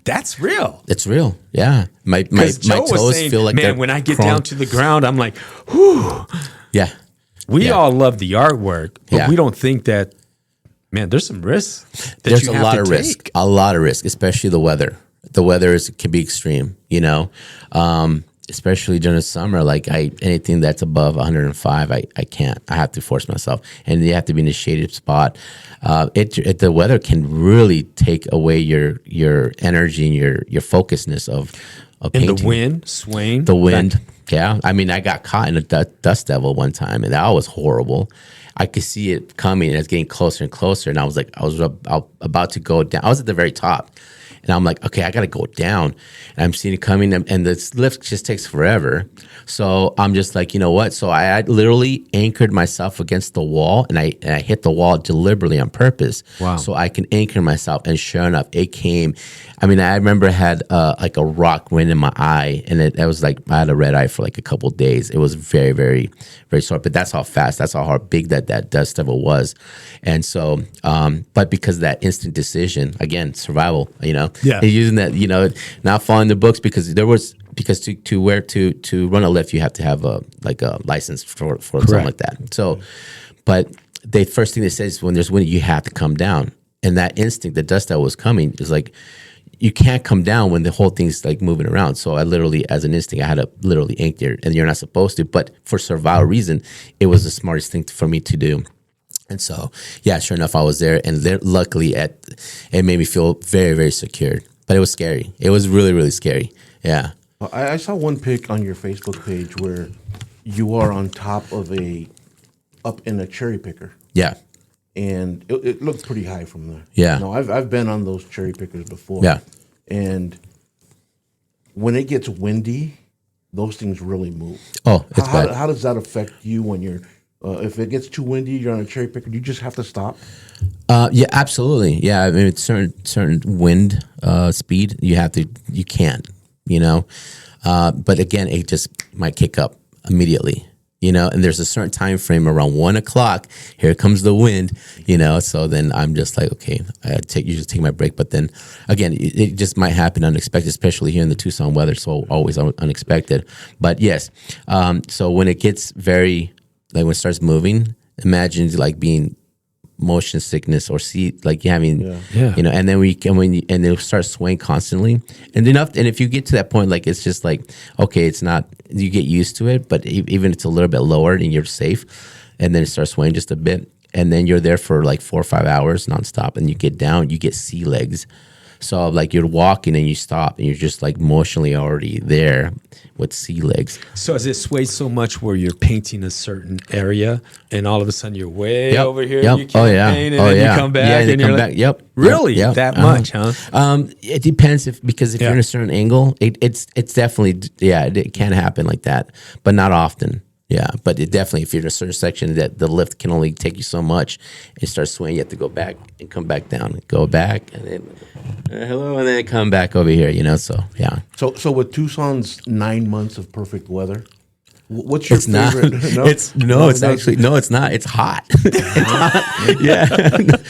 That's real. It's real. Yeah. My toes feel like man, when I get down to the ground, I'm like, whew. Yeah. We all love the artwork, but we don't think that, man, there's some risks that there's you a have lot to of take. risk. A lot of risk, especially the weather. The weather can be extreme, especially during the summer. Like anything that's above 105, I can't. I have to force myself, and you have to be in a shaded spot. The weather can really take away your energy and your focusedness of painting. And the wind swaying. The wind, yeah. I mean, I got caught in a dust devil one time, and that was horrible. I could see it coming, and it's getting closer and closer. And I was about to go down. I was at the very top. And I'm like, okay, I got to go down. And I'm seeing it coming, and this lift just takes forever. So I'm just like, you know what? So I literally anchored myself against the wall, and I hit the wall deliberately on purpose. Wow. So I can anchor myself. And sure enough, it came. I mean, I remember I had like a rock went in my eye, and it was like I had a red eye for like a couple of days. It was very, very, very sore. But that's how fast, that's how big that dust devil was. And so, but because of that instant decision, again, survival, and using that, not following the books because to run a lift, you have to have a license for something like that. So, but the first thing they say is when there's wind, you have to come down. And that instinct, the dust that was coming is like, you can't come down when the whole thing's like moving around. So I literally, as an instinct, I had to literally anchor, and you're not supposed to, but for survival reason, it was the smartest thing for me to do. And so, yeah, sure enough, I was there, and luckily it made me feel very, very secure. But it was scary. It was really, really scary. Yeah. Well, I saw one pic on your Facebook page where you are on top of up in a cherry picker. Yeah. And it looked pretty high from there. Yeah. No, I've been on those cherry pickers before. Yeah. And when it gets windy, those things really move. Oh, it's bad. How does that affect you when you're if it gets too windy, you're on a cherry picker, do you just have to stop? Yeah, absolutely. Yeah, I mean, it's certain wind speed, you can't, but again, it just might kick up immediately, and there's a certain time frame around 1 o'clock. Here comes the wind, so then I'm just like, okay, I usually take my break. But then again, it just might happen unexpected, especially here in the Tucson weather. So always unexpected. But yes, so when it gets when it starts moving, imagine like being motion sickness or having, and then and they'll start swaying constantly. And if you get to that point, like, it's just like, okay, it's not, you get used to it, but even it's a little bit lower and you're safe, and then it starts swaying just a bit. And then you're there for like 4 or 5 hours nonstop, and you get down, you get sea legs. So like you're walking and you stop, and you're just like emotionally already there with sea legs. So as it sways so much where you're painting a certain area, and all of a sudden you're way over here, and you can't paint, and then you come back, and you're like, yep. Really? Yep. That much, huh? It depends because if you're in a certain angle, it's definitely, it can happen like that, but not often. Yeah, but it definitely, if you're in a certain section that the lift can only take you so much, and start swaying, you have to go back and come back down, go back, and then hello, and then come back over here, so yeah. So with Tucson's 9 months of perfect weather, what's your it's favorite? Not. It's not. It's hot. It's hot. Yeah.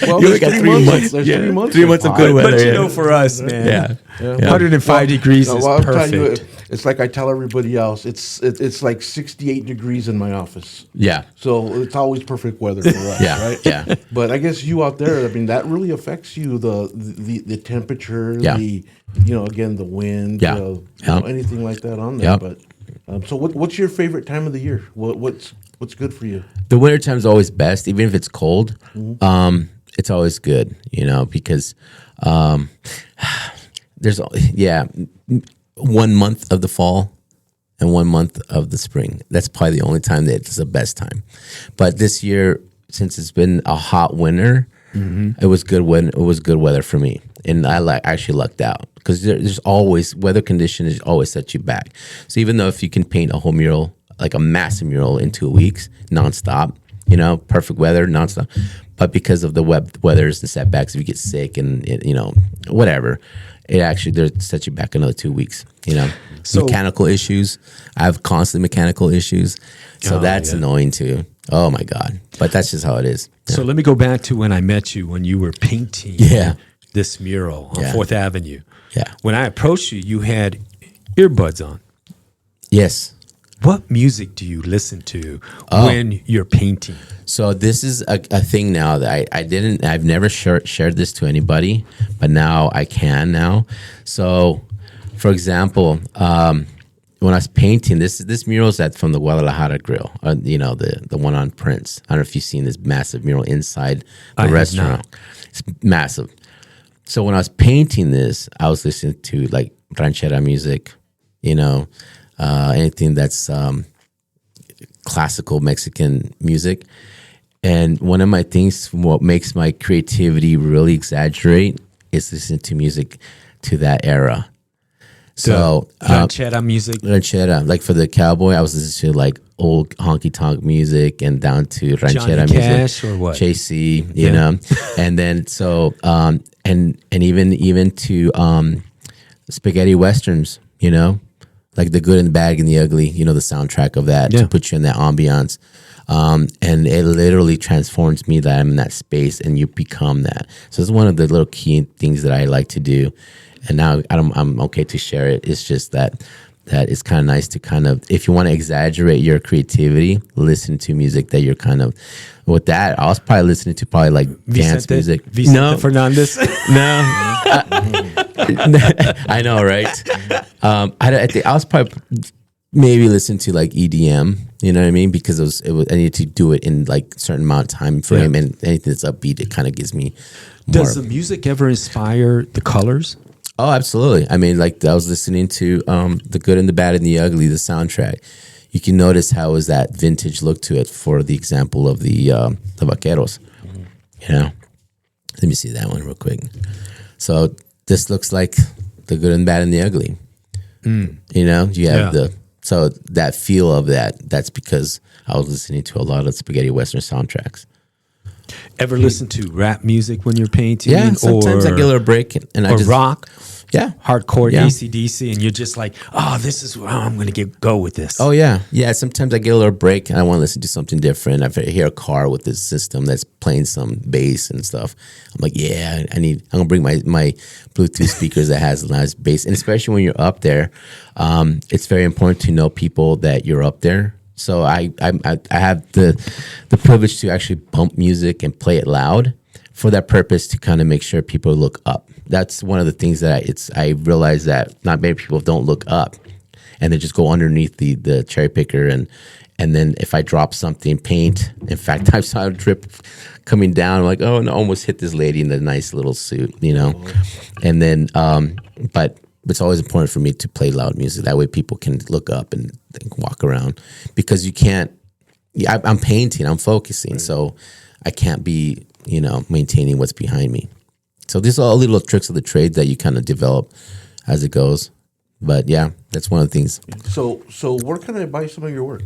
Well, you only got 3 months. There's 3 months. 3 months of good weather. But for us, man, 105 well, degrees is I'll tell you, perfect. it's like I tell everybody else. It's like 68 degrees in my office. Yeah. So it's always perfect weather for us, right? Yeah. But I guess you out there, I mean, that really affects you, the temperature, again, the wind, anything like that on there. Yeah. But so what's your favorite time of the year? What's good for you? The winter time is always best, even if it's cold. Mm-hmm. It's always good, because there's 1 month of the fall and 1 month of the spring. That's probably the only time that it's the best time. But this year, since it's been a hot winter, it was good weather for me, and I actually lucked out because there's always weather conditions always set you back. So even though if you can paint a whole mural, like a massive mural in 2 weeks, nonstop, perfect weather, nonstop, but because of the weathers and setbacks, if you get sick and whatever, it actually sets you back another 2 weeks. So, mechanical issues. I have constant mechanical issues, so that's annoying too. Oh my God! But that's just how it is. Yeah. So let me go back to when I met you when you were painting this mural on 4th Avenue. Yeah. When I approached you, you had earbuds on. Yes. What music do you listen to when you're painting? So this is a thing now that I've never shared this to anybody, but now I can now. So, for example, when I was painting this mural is from the Guadalajara Grill, the one on Prince. I don't know if you've seen this massive mural inside the restaurant. It's massive. So when I was painting this, I was listening to like ranchera music, anything that's classical Mexican music. And one of my things, what makes my creativity really exaggerate, is listening to music to that era. So ranchera music. Ranchera, like for the cowboy, I was listening to like old honky tonk music and down to ranchera Johnny Cash music, or what? JC, and then so and even to spaghetti westerns, like the good and the bad and the ugly, the soundtrack of that to put you in that ambiance. And it literally transforms me that I'm in that space and you become that. So it's one of the little key things that I like to do. And now I'm okay to share it. It's just that it's kind of nice to kind of, if you want to exaggerate your creativity, listen to music that you're kind of, with that, I was probably listening to like dance music. Vicente Fernandez? No. I know, right? I think I was probably maybe listen to like EDM, you know what I mean? Because it was I need to do it in like a certain amount of time frame, and anything that's upbeat, it kind of gives me more. Does the music ever inspire the colors? Oh, absolutely. I mean, like I was listening to The Good and the Bad and the Ugly, the soundtrack. You can notice how is that vintage look to it for the example of the Vaqueros. Let me see that one real quick. So this looks like The Good and Bad and the Ugly. You have so that feel of that's because I was listening to a lot of spaghetti western soundtracks. Ever listen to rap music when you're painting? Yeah, sometimes I get a little break and I just rock. Yeah, hardcore AC/DC, and you're just like, oh, this is where I'm going to go with this. Oh yeah. Sometimes I get a little break and I want to listen to something different. I hear a car with this system that's playing some bass and stuff. I'm like, I'm gonna bring my Bluetooth speakers that has a nice bass, and especially when you're up there, it's very important to know people that you're up there. So I have the privilege to actually bump music and play it loud for that purpose, to kind of make sure people look up. That's one of the things that I realize that not many people don't look up, and they just go underneath the cherry picker, and then if I drop something, paint. In fact, I saw a drip coming down. I'm like, oh no, almost hit this lady in the nice little suit, And then, but it's always important for me to play loud music. That way, people can look up and walk around, because you can't. I'm painting, I'm focusing, so I can't be maintaining what's behind me. So these are all little tricks of the trade that you kind of develop as it goes. But yeah, that's one of the things. So where can I buy some of your work?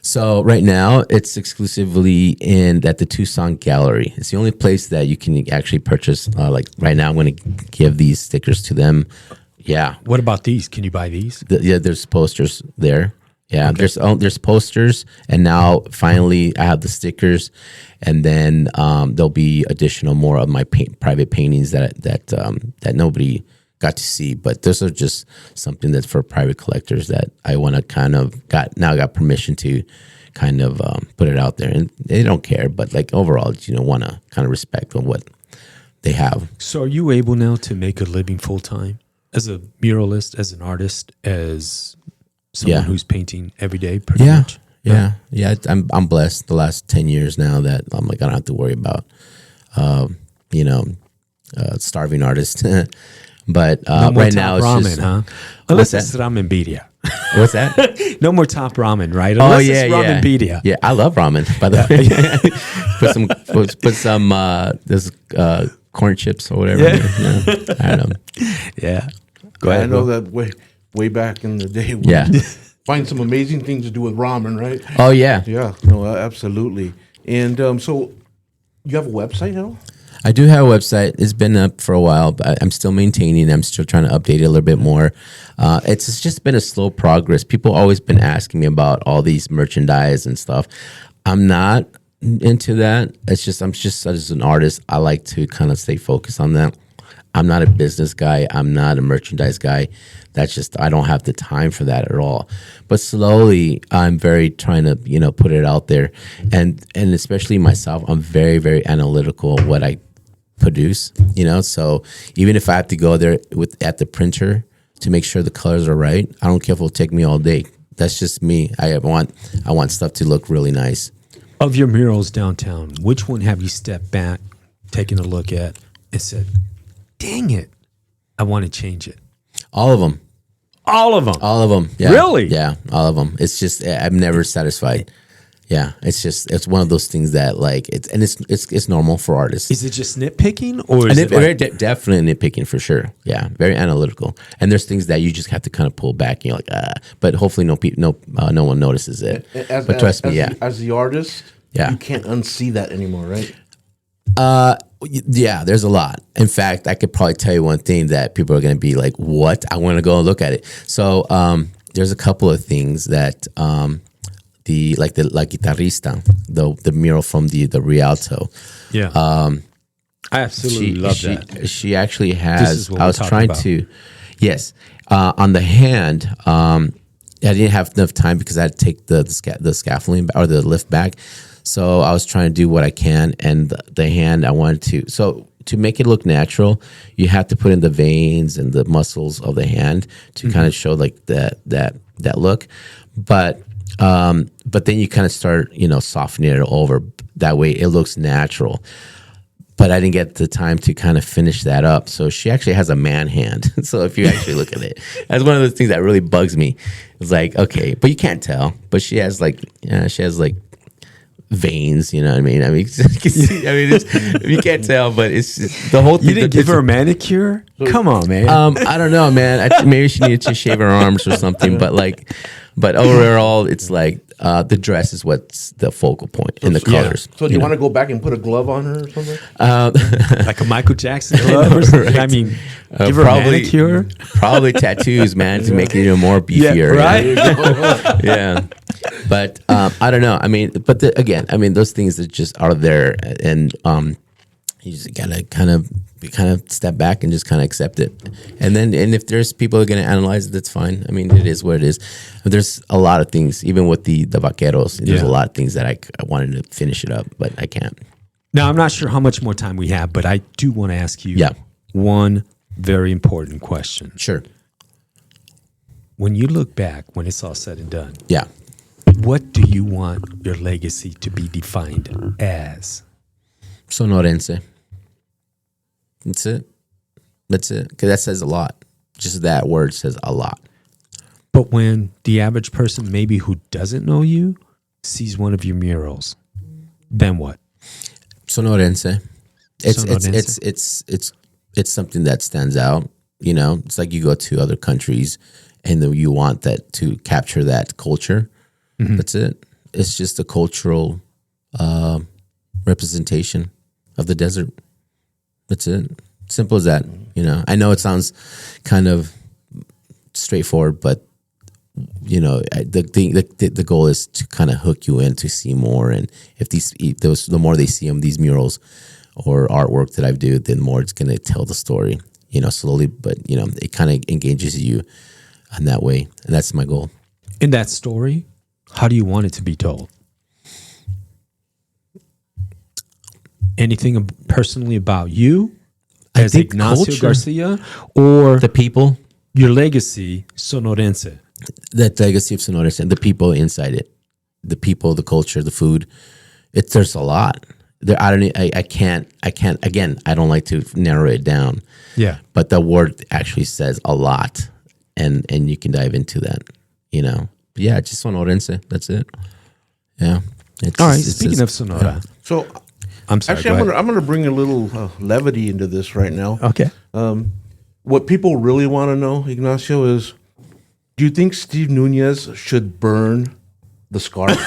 So right now it's exclusively at the Tucson Gallery. It's the only place that you can actually purchase. Like right now, I'm going to give these stickers to them. Yeah. What about these? Can you buy these? There's posters there. Yeah, Okay. There's posters, and now finally I have the stickers, and then there'll be additional more of my private paintings that nobody got to see, but those are just something that's for private collectors that I want to kind of got permission to kind of put it out there, and they don't care, but like overall, want to kind of respect on what they have. So, are you able now to make a living full time as a muralist, as an artist, as someone who's painting every day, pretty much? Yeah. I'm blessed the last 10 years now that I'm like, I don't have to worry about, starving artist. But No more right top now it's ramen, just huh? What's Unless that? it's ramen birria. What's that? No more top ramen, right? Oh Unless yeah, it's ramen yeah, birria. yeah. I love ramen. By the way, put some there's corn chips or whatever. Yeah. I don't know. Yeah. Go I ahead. know Will. that way back in the day. We Yeah. find some amazing things to do with ramen, right? Oh yeah. Yeah, no, absolutely. And so, you have a website now? I do have a website. It's been up for a while, but I'm still maintaining. I'm still trying to update it a little bit more. It's just been a slow progress. People always been asking me about all these merchandise and stuff. I'm not into that. I'm just as an artist, I like to kind of stay focused on that. I'm not a business guy. I'm not a merchandise guy. That's just, I don't have the time for that at all. But slowly, I'm very trying to, put it out there. And especially myself, I'm very, very analytical of what I produce, So even if I have to go there at the printer to make sure the colors are right, I don't care if it'll take me all day. That's just me. I want stuff to look really nice. Of your murals downtown, which one have you stepped back, taken a look at, and said, dang it, I want to change it? All of them. All of them. All of them. Yeah. Really? Yeah, all of them. It's just I'm never satisfied. Yeah, it's one of those things that it's normal for artists. Is it just nitpicking, or is it very definitely nitpicking for sure? Yeah, very analytical. And there's things that you just have to kind of pull back. And you're like, but hopefully no one notices it. But trust me, as the artist, Yeah. you can't unsee that anymore, right? Yeah, there's a lot. In fact, I could probably tell you one thing that people are going to be like, "What?" I want to go and look at it. So there's a couple of things that the La Guitarrista, the mural from the Rialto. Yeah. I absolutely love that. She actually This has. is what I we're was talking trying about. to, yes, on the hand. I didn't have enough time because I had to take the scaffolding or the lift back. So I was trying to do what I can, and the hand I wanted to. So to make it look natural, you have to put in the veins and the muscles of the hand to kind of show like that look. But then you kind of start softening it over. That way it looks natural. But I didn't get the time to kind of finish that up. So she actually has a man hand. So if you actually look at it, that's one of those things that really bugs me. It's like, okay, but you can't tell. But she has like veins, you know what I mean? You can't tell, but it's just, the whole thing. You didn't give her a manicure? Come on, man. I don't know, man. Maybe she needed to shave her arms or something. But overall, it's like the dress is what's the focal point in the colors. So do you want to go back and put a glove on her or something? Like a Michael Jackson glove or something? I mean, give her a manicure? Probably tattoos, man, to make it even more beefier. Right? Yeah. But I don't know. I mean, but again, those things that just are there, and you just gotta kind of step back and just kind of accept it. And if there's people who are gonna analyze it, that's fine. I mean, it is what it is. But there's a lot of things, even with the vaqueros. There's a lot of things that I wanted to finish it up, but I can't. Now, I'm not sure how much more time we have, but I do want to ask you one very important question. Sure. When you look back, when it's all said and done, what do you want your legacy to be defined as? Sonorense. That's it. Because that says a lot. Just that word says a lot. But when the average person, maybe who doesn't know you, sees one of your murals, then what? Sonorense. It's something that stands out. It's like you go to other countries and then you want that to capture that culture. Mm-hmm. That's it. It's just a cultural representation of the desert. That's it. Simple as that. I know it sounds kind of straightforward, but the goal is to kind of hook you in to see more. And if the more they see them, these murals or artwork that I do, then more it's going to tell the story. Slowly, but it kind of engages you in that way, and that's my goal. In that story, how do you want it to be told? Anything personally about you as Ignacio Garcia, or the people, your legacy, Sonorense? That legacy of Sonorense and the people inside it, the people, the culture, the food. There's a lot there. I can't. Again, I don't like to narrow it down. Yeah. But the word actually says a lot, and you can dive into that, But yeah, just Sonorense. That's it. Yeah. All right. Speaking of Sonora. So I'm sorry. actually, I'm going to bring a little levity into this right now. Okay. What people really want to know, Ignacio, is do you think Steve Nuñez should burn the scarf?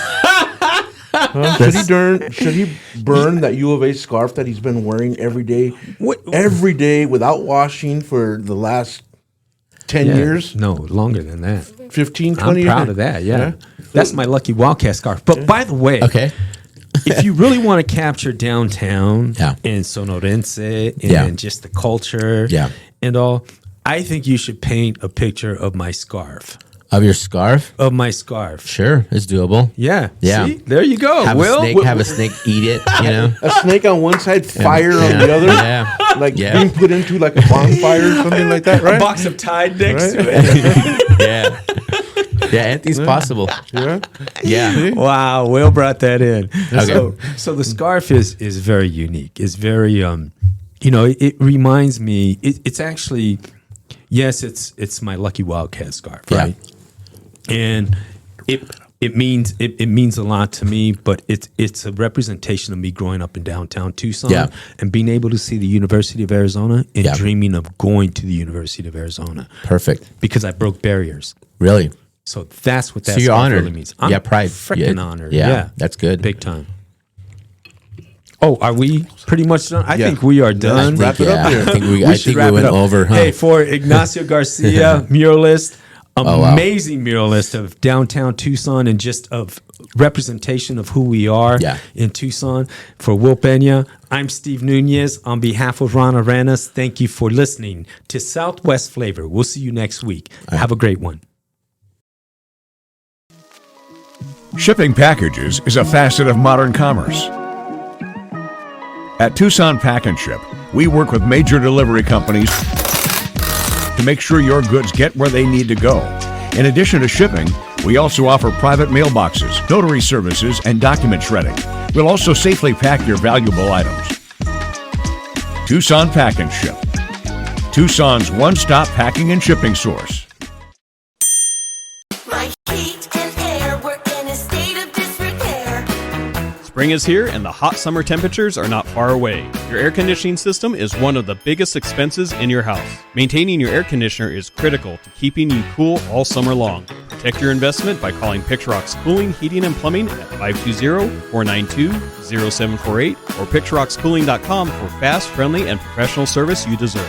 Should he burn that U of A scarf that he's been wearing every day without washing for the last 10 years? No, longer than that. 15, 20 I'm years? proud of that, yeah. That's my lucky Wildcat scarf. But by the way, Okay. if you really want to capture downtown Yeah. and Sonorense and Yeah. just the culture Yeah. and all, I think you should paint a picture of my scarf. Of your scarf? Sure, it's doable. Yeah. Yeah. See? There you go. Have a snake eat it, A snake on one side, fire on the other? Yeah. Like being put into like a bonfire or something like that, right? A box of Tide next to it. Yeah. Yeah, anything's possible. Yeah. Yeah. Wow, Will brought that in. Okay. So the scarf is very unique. It's very it reminds me. It's actually, yes, it's my lucky Wildcat scarf, right? And it means a lot to me. But it's a representation of me growing up in downtown Tucson and being able to see the University of Arizona and dreaming of going to the University of Arizona. Perfect. Because I broke barriers. Really? So that's what that So you're scarf honored. really means. I'm pride. freaking honored. Yeah, that's good. Big time. Oh, are we pretty much done? I think we are done. Let's wrap it up here. I think we went over. Huh? Hey, for Ignacio Garcia, muralist, amazing muralist of downtown Tucson and just of representation of who we are in Tucson. For Will Peña, I'm Steve Nuñez. On behalf of Ron Arenas, thank you for listening to Southwest Flavor. We'll see you next week. Have a great one. Shipping packages is a facet of modern commerce. At Tucson Pack and Ship, we work with major delivery companies to make sure your goods get where they need to go. In addition to shipping, we also offer private mailboxes, notary services, and document shredding. We'll also safely pack your valuable items. Tucson Pack and Ship, Tucson's one-stop packing and shipping source. Spring is here and the hot summer temperatures are not far away. Your air conditioning system is one of the biggest expenses in your house. Maintaining your air conditioner is critical to keeping you cool all summer long. Protect your investment by calling Picturox Cooling, Heating and Plumbing at 520-492-0748 or picturoxcooling.com for fast, friendly, and professional service you deserve.